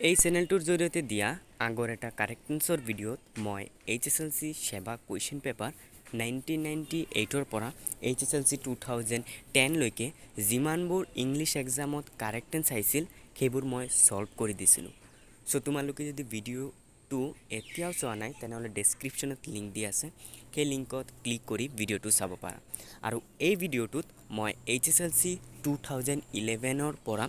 এই চেনেলটোৰ জৰিয়তে দিয়া আগৰ এটা কাৰেক্টেন্সৰ ভিডিঅ'ত মই HSLC সেৱা কুৱেশ্যন পেপাৰ 1998ৰ পৰা HSLC 2010 লৈকে যিমানবোৰ ইংলিছ এক্সামত কাৰেক্টেন্স আহিছিল সেইবোৰ মই সলভ কৰি দিছিলোঁ। সো তোমালোকে যদি ভিডিঅ'টো এতিয়াও চোৱা নাই তেনেহ'লে ডেছক্ৰিপশ্যনত লিংক দি আছে, সেই লিংকত ক্লিক কৰি ভিডিঅ'টো চাব পাৰা। আৰু এই ভিডিঅ'টোত মই HSLC 2011ৰ পৰা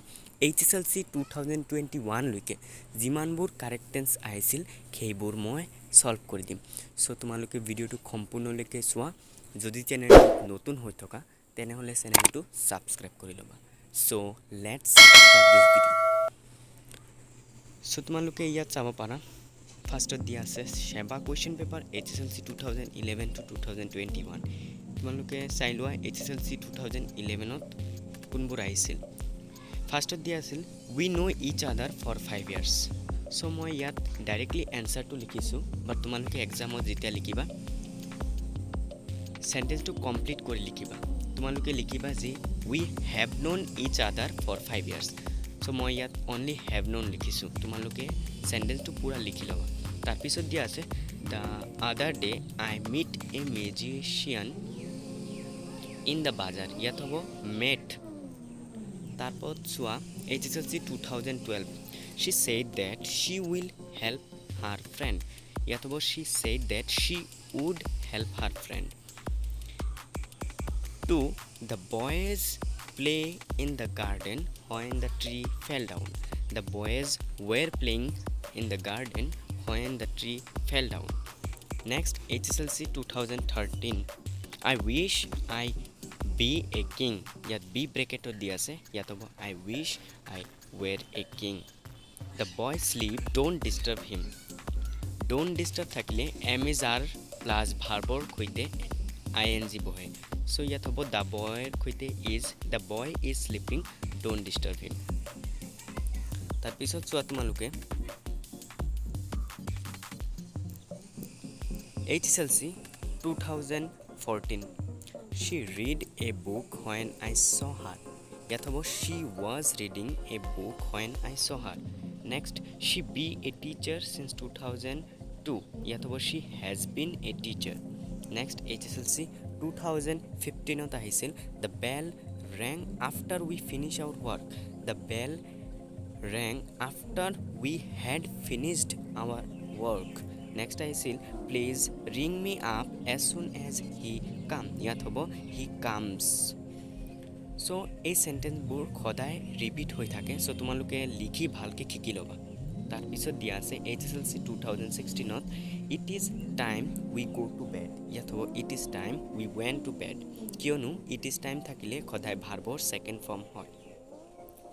HSLC 2021 লৈকে যিমানবোৰ কাৰেক্টেন্স আহিছিল সেইবোৰ মই সলভ কৰি দিম। সো তোমালোকে ভিডিঅ'টো সম্পূৰ্ণলৈকে চোৱা। যদি চেনেলটো নতুন হৈ থকা তেনেহ'লে চেনেলটো সাবস্ক্ৰাইব কৰি ল'বা। So let's start this video'. So তোমালোকে ইয়াত চাব পাৰা ফাৰ্ষ্টত দিয়া আছে সেৱা কুৱেশ্যন পেপাৰ HSLC 2011 to 2021। তোমালোকে চাই লোৱা HSLC 2011ত কোনবোৰ আহিছিল। ফাৰ্ষ্টত দিয়া আছিল উই নো ইচ আদাৰ ফৰ 5 years। সো মই ইয়াত ডাইৰেক্টলি এনচাৰটো লিখিছোঁ, বাট তোমালোকে এক্সামত যেতিয়া লিখিবা সেন্টেন্সটো কমপ্লিট কৰি লিখিবা। তোমালোকে লিখিবা যে উই হেভ নোন ইচ আদাৰ ফৰ 5 years। সো মই ইয়াত অনলি হেভ নোন লিখিছোঁ, তোমালোকে সেন্টেন্সটো পুৰা লিখি ল'বা। তাৰপিছত দিয়া আছে the other day I meet a magician in the bazaar. ইয়াত হ'ব মেট। তারপর Choa HSLC 2012 she said that she will help her friend। ইয়াত হ'ব she said that she would help her friend। 2 the boys play in the garden when the tree fell down। the boys were playing in the garden when the tree fell down। next HSLC 2013 I wish I be a king। ইয়াত B ব্ৰেকেটত দি আছে, ইয়াত হ'ব I wish I were a king। the boy sleep don't disturb him। don't disturb থাকিলে am is are plus ভাৰ্বৰ সৈতে ing বহে। So ইয়াত হ'ব the boy সৈতে is the boy is sleeping don't disturb him। তাৰপিছত চোৱা তোমালোকে HSLC 2014 she read a book when I saw her। ইয়াত হ'ব she was reading a book when I saw her। next she be a teacher since 2002। ইয়াত হ'ব she has been a teacher। next HSLC 2015ত আহিছিল the bell rang after we finish our work। the bell rang after we had finished our work। next আহিছিল please ring me up as soon as he come। ইয়াত হ'ব he comes। So এই সেন্টেন্সবোৰ সদায় repeat হৈ থাকে, so তোমালোকে লিখি ভালকৈ শিকি ল'বা। তাৰপিছত দিয়া আছে HSLC 2016ত it is time we go to bed। ইয়াত হ'ব it is time we went to bed। কিয়নো it is time থাকিলে সদায় ভাৰ্বৰ ছেকেণ্ড ফৰ্ম হয়।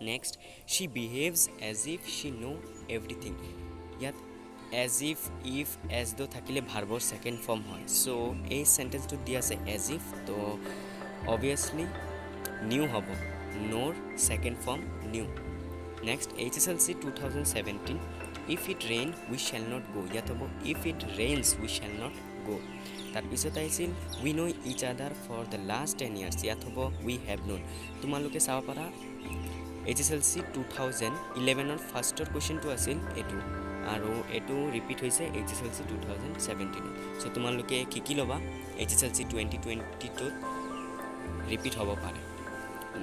Next she behaves as if she know everything। ইয়াত as if as though থাকিলে ভাৰ্বৰ second form হয়। সো এই সেন্টেন্সটো দিয়া আছে as if, তো অবভিয়াছলি নিউ হ'ব, নোৰ second form knew. Next HSLC 2017 if it rain we shall not go। ইয়াত হ'ব if it rains we shall not go। তাৰপিছত আহিছিল we know each other for the last 10 years। ইয়াত হ'ব we have known। তোমালোকে চাব পাৰা HSLC 2011ৰ ফাৰ্ষ্টৰ কুৱেশ্যনটো আছিল এইটো, আৰু এইটো ৰিপিট হৈছে HSLC 2017। সো তোমালোকে শিকি ল'বা HSLC 2020টোত ৰিপিট হ'ব পাৰে।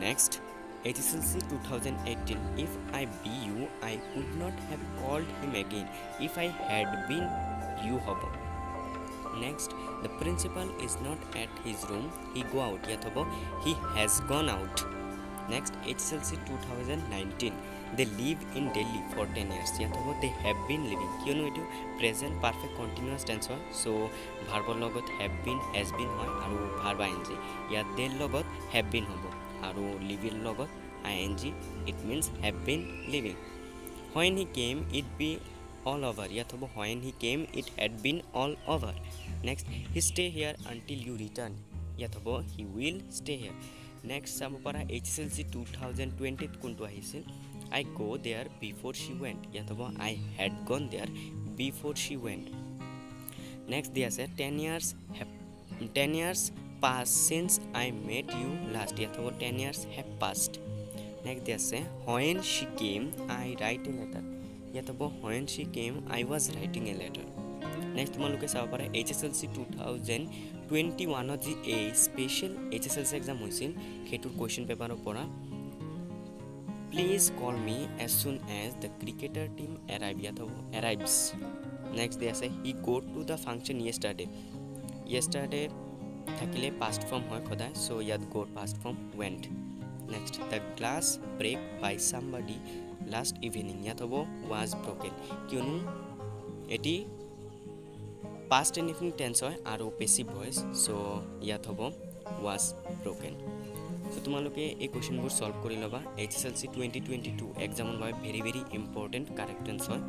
Next HSLC 2018 if I be you I would not have called him again if I had been you হ'ব। next the principal is not at his room he go out। ইয়াত হ'ব he has gone out। next HSLC 2019 they live in Delhi for 10 years। ইয়াত হ'ব they have been living, কিয়নো এইটো present perfect continuous tense হয়। So ভাৰ্বৰ লগত have been has been হয় আৰু ভাৰ্ব ing। ইয়াত দেৰ লগত have been হ'ব আৰু লিভিৰ লগত ing, it means have been living। when he came it be all over। ইয়াত হ'ব when he came it had been all over। next he stay here until you return। ইয়াত হ'ব he will stay here। next চাব পাৰা HSLC 2020ত কোনটো আহিছিল I go there before she went। ইয়াত হ'ব I had gone there before she went। next দিয়া আছে 10 years passed since I met you last। ইয়াত হ'ব 10 years have passed। next দিয়া আছে when she came I write a letter। ইয়াত হ'ব when she came I was writing a letter. Next তোমালোকে চাব পাৰা HSLC 2021 যি এ স্পেচিয়েল HSLC এক্সাম হৈছিল সেইটোৰ কুৱেশ্যন পেপাৰৰ পৰা please call me as soon as the cricketer team arrives. Next দি আছে he go to the function yesterday থাকিলে past form হয় সদায় so ইয়াত go past form went. next the glass break by somebody last evening ইয়াত হ'ব was broken কিয়নো এটি past indefinite tense হয় আৰু passive voice so ইয়াত হ'ব was broken. so তোমালোকে এই কোৱেশ্যনবোৰ সলভ কৰি ল'বা HSLC 2022 এক্সামৰ বাবে ভেৰি ইম্পৰ্টেণ্ট কাৰেক্ট এনসাৰ হয়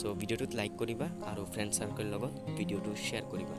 so ভিডিঅ'টোত লাইক কৰিবা আৰু ফ্ৰেণ্ড সাৰ্কেল লগত ভিডিঅ'টো শ্বেয়াৰ কৰিবা